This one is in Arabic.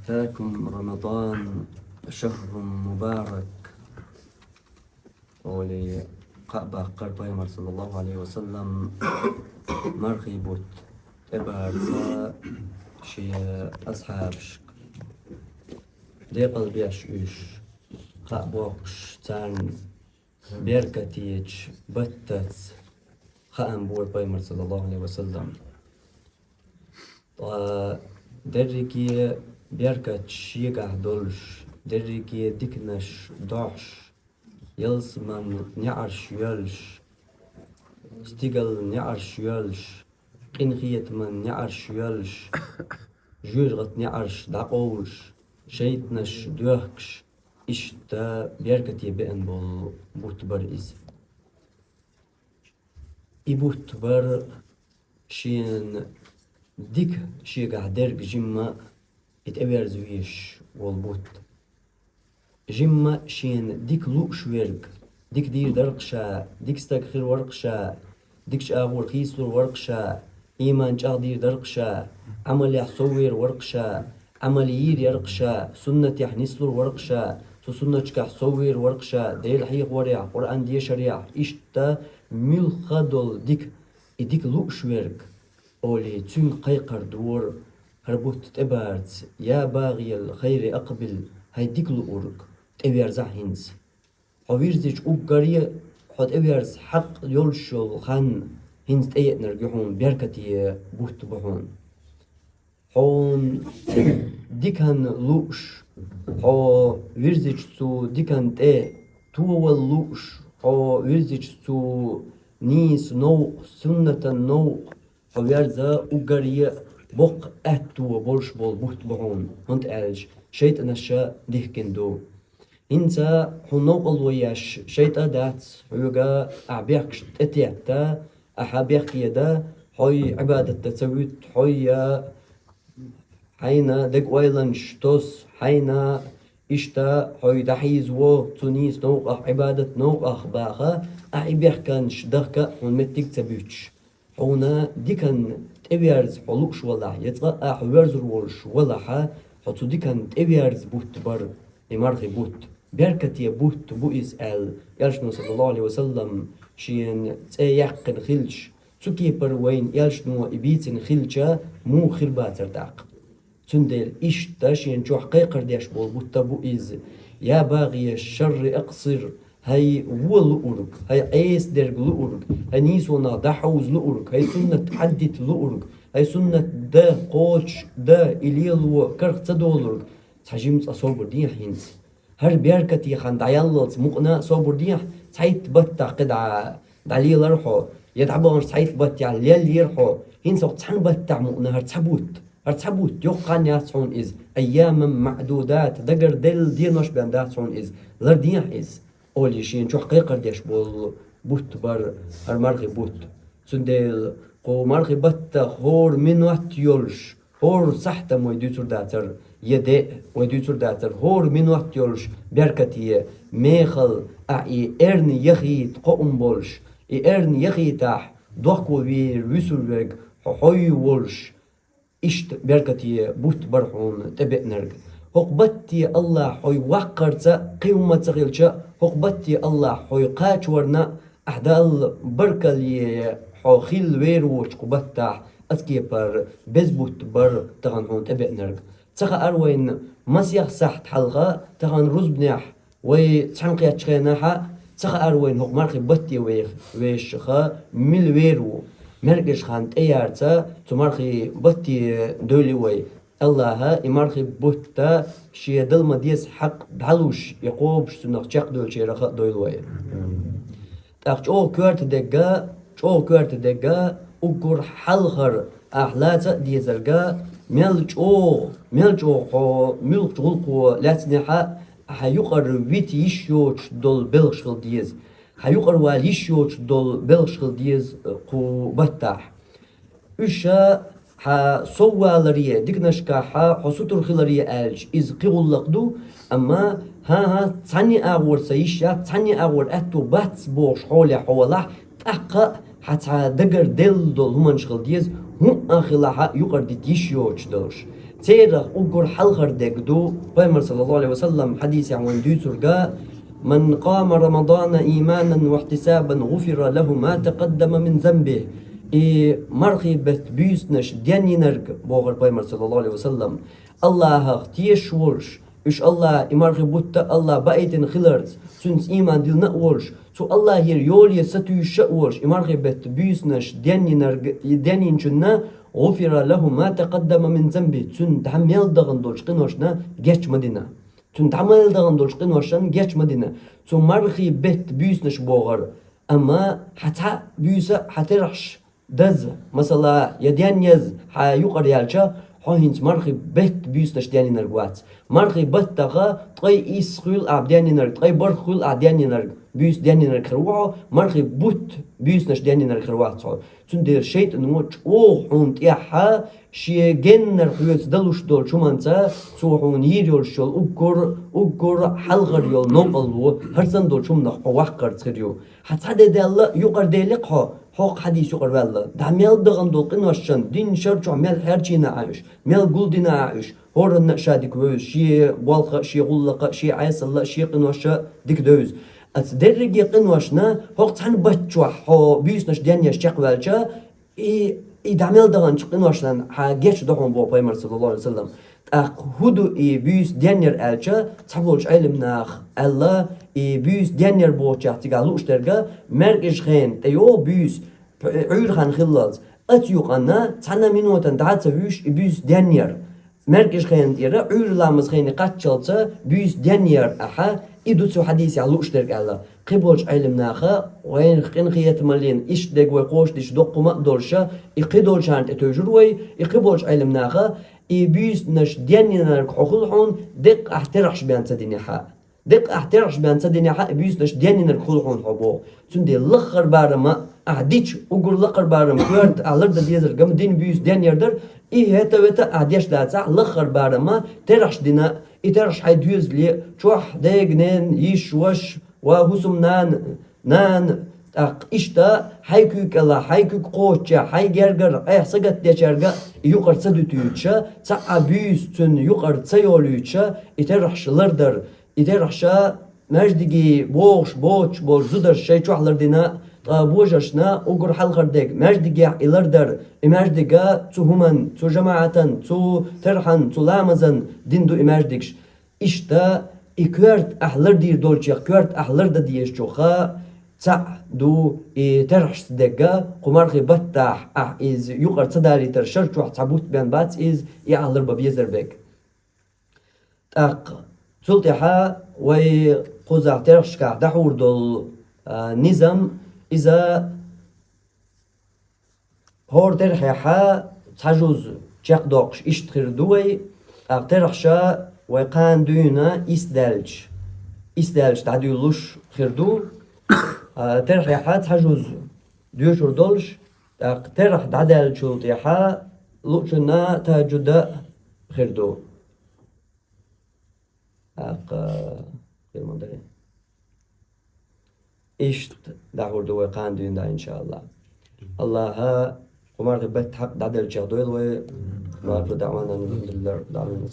أتاكم رمضان شهر مبارك ولي قأبا قربا صلى الله عليه وسلم مرغبوت إبارزا شي أصحابش دي قلبيش إيش قأبوكش تان بيركتيج بتت خأم بور بايمر صلى الله عليه وسلم درجي بيركت شيقع دولش درجي ديكنش دوش يلس من نعرش يلش ستيقل نعرش يلش قنخية من نعرش يلش جورغت نعرش داقولش شيطنش دوهكش إشتا بيركت يبئن بوت بر إز إبوت بر شين ديك شيقع درج جمّا اتأبير زويش والبوت جمّا شين ديك لوش ورق ديك دير درقشا ديك ستاكخير ورقشا ديك شاغور خيسلور ورقشا إيمان شاغ دير درقشا عمل يحصوير ورقشا عمل يير يرقشا سنة يحنسلور ورقشا سنة شكح صوير ورقشا ديل حيق وريع قرآن دي شريع إشتا ميل خدول ديك لوش ورق أولي تون قيقر دور هربوت تبارت يا باغي الخير أقبل هاي ديكلو أورك تبيرز هينز حويرزيج أوكاري حد أبيرز حق يولشو خان هينز تأيت نرجعون بيركتي بوت بحون حون ديكان لوش حو ويرزيج سو ديكان تأي تو اللوش حو ويرزيج سو نيس نو سنة نو حويرزا أوكاري بوق أتو بولش بول بوت بحون هنت ألج شيت نشا ديكن دو إنسا حنو الوياش شيت أدات حيوغا أعبيخش تتياتا أحابيخ يدا حي عبادة تسويت حي حينا دك ويلن شتوس حينا إشتا حي دحيز و تونيس نوق عبادة نوق أخباخا أعبيخ كانش دخكا ونمتك تبيتش حونا ديكن تبيرز حلوش ولا يتقى أحوارز الورش ولا حا حتو ديكن تبيرز بوت بر إمارغي بوت بيركتي بوت بوئز يالشنو صلى الله عليه وسلم شين تيقن خلش تسكي بروين يالشنو إبيتن خلشا مو خرباتر داق تندل إشتا شين جو حقيقر ديش بول بوت بوئز يا باغي الشر أقصر هاي ولؤرك هاي عيس درج لؤرك هاي نيسونا دحوز لؤرك هاي سنة حدت لؤرك هاي سنة دا قوش دا إليلو كرخ تدولرك تحجيمت أصوبر ديح هينس هر بيركتي خان دعيالت مقنا صوبر ديح تحيت بطا قدع دعليل رحو يدعبون تحيت بطا ليل يرحو هينس وقتحن بطا مقنا هر تحبوت يوقعن ياتسون إز أيام معدودات دقر دل دينوش بان داتسون إز لر ديح إز أولي شين شو حقيقة ديش بوت بر هر مرغي بوت سندل قو مرغي بطا خور من وقت يولش هور صحتا ويدوتر داتر يدي ويدوتر داتر هور من وقت يولش بيركتي ميخل أعي إرني يخي تقوم بولش إرني يخي تاح دوخكو بير ويسر حوي ولش إشت بيركتي بوت برحون تبئنرق هقبتي الله حوي وقرت قيمة تغيلشا هقبتي الله حوي قاتورنا أحدال بركة لي حو خيل ويروش قبتاح أتكي بر بزبوت بر تغن هون تبئنرق تخا أروين مسيح سحت حلقة تغن رز بناح ويتحنقيا تشغيناها تخا أروين هق مرخي بطي ويش خا ميل ويرو مرقش خان تيارتا تمرخي بطي دولي وي الله إمارخي بوتا شي دلما ديس حق بحلوش يقوبش سنخ شاق دول شي رخاء دول وي تاق چو كورت دقا اقر حلخر أحلاتا ديزرقا ميلجو خو ميلجو لاتنحا حيقر ويت يشيوش دول بلشغل ديز حيقر واليشيوش دول بلشغل ديز قو بطاح إشا ها صوالرية ديكنشكا ها حسوتر خلرية ألج إز قيغلقدو أما ها تاني أغور سيشا تاني أغور أتو بات بوش حولي حوالح تأقا حتى دقر دل دول همان شغل ديز هم أخلاها يقر دي تيشيوش دولش تيرخ أقر حلخر دو بيمر صلى الله عليه وسلم حديث عن دوسرقا من قام رمضان إيمانا واحتسابا غفر له ما تقدم من ذنبه مرخي بت بيسنش دياني نرق بوغر بيمر صلى الله عليه وسلم الله تيش ورش إش الله إمارخي بوتا الله بايتن خلرت سنس إيمان دل نقورش سو الله هير يولي ستو يشقورش إمارخي بت بيسنش دياني نرق دياني نشنا غفر له ما تقدم من ذنبه تون تعمل دغن دولش قنوشنا جيش مدينة تون تعمل دغن دولش قنوشن جيش مدينة تون مرخي بت بيسنش بوغر أما حتى بيسا حترحش دز مثلا يدين يز حيقر يالشا حاهنت مرخي بت بيسنش دياني نرقوات مرخي بتغا طي إسخيل أعدياني نرق طي برخيل أعدياني نرق بيس دياني نرق خروعه مرخي بوت بيسنش دياني نرق خروعات تون دير شيت نوش حون تيحا شي جنر حيوت دلوش دول شو منتا سوحون يريول شول أقر حلغر يول نوبلو هرسن دول شو منح وحقر تخريو حتى دي الله يقر ديلقها حق حديث يقر والله دعمل دغن دول قنوشن دين شرچو عمل حرچينا عايش مل قلدنا عايش هورن شادي كويس شي والقا شي غلقا شي عيس الله شي قنوشا ديك دوز أتدرج قنوشنا حق تحن بتشوح حو بيسنش دنيا شق والجا دعمل دغن قنوشنا حاجش دهون بو بيمر صلى الله عليه وسلم هدو بيس دنير ألجا تحولش علم ناخ الله بيس دنير بوجه تقالوش درجة مرجش خين تيو بيس عير خان خلص أتيوق أنا تحنا منو تنتعت بيس دنير مرجش خين تيرا عير لامس خين قاتشلتا بيس دنير أحا إدوتسو حديث علوش درجة الله قبولش علم ناخا وين خين خيات ملين إيش دق وقوش ديش دق ما دورشا يقدولش عن تجروي يقبولش علم ناخا بيس نش دياني نرك حخلحون دق احترحش بيان تديني حق دق احترحش بيان تديني حق بيس نش دياني نرك حخلحون حبو تندي لخر بارما أعديش أقول لخر بارما كورت على ديزر قم دين بيس دياني يردر هتا وتا أعديش لا تاع لخر بارما ترحش دينا يترحش حي ديوز لي شوح ديق نين يش وش وهسم نان إشتا حيكوك الله حيكوك قوتشا حي جرجر سقط ديشرجا يقر تدوتيوتشا تاع بيس تن يقر تسيوليوتشا يترحش لردر يترحشا مجدجي بوش بول زدر شيء شو حلردنا بوجشنا أقر حلقر ديك مجدجي إلردر إمجدجا تهمن تو جماعة تو ترحن تو لامزن ديندو إمجدكش إشتا إكرت أحلر دير دولشا كرت أحلر ديش شوخا دو ترحش دقة قمارخي بتاح إز يقر تداري ترشر شو تعبوت بين بات إز يعلر ببيزر بك تلتحا وقوزع ترحش كا دحور دول نظام إذا هور ترحيحا تحجوز جاق دوقش إشتخر دوي ترحشا ويقان دونا إسدالج تعديلوش خردو ترحيحات حجوز ديوشور دولش ترح دعدال شلطيحا لوشنا تاجدا خردو غير مدري إيشت دعور دو قان دين دا إن شاء الله الله قمار بيت حق دعدال شيخ دويل وما دعوانا الحمد لله رب العالمين.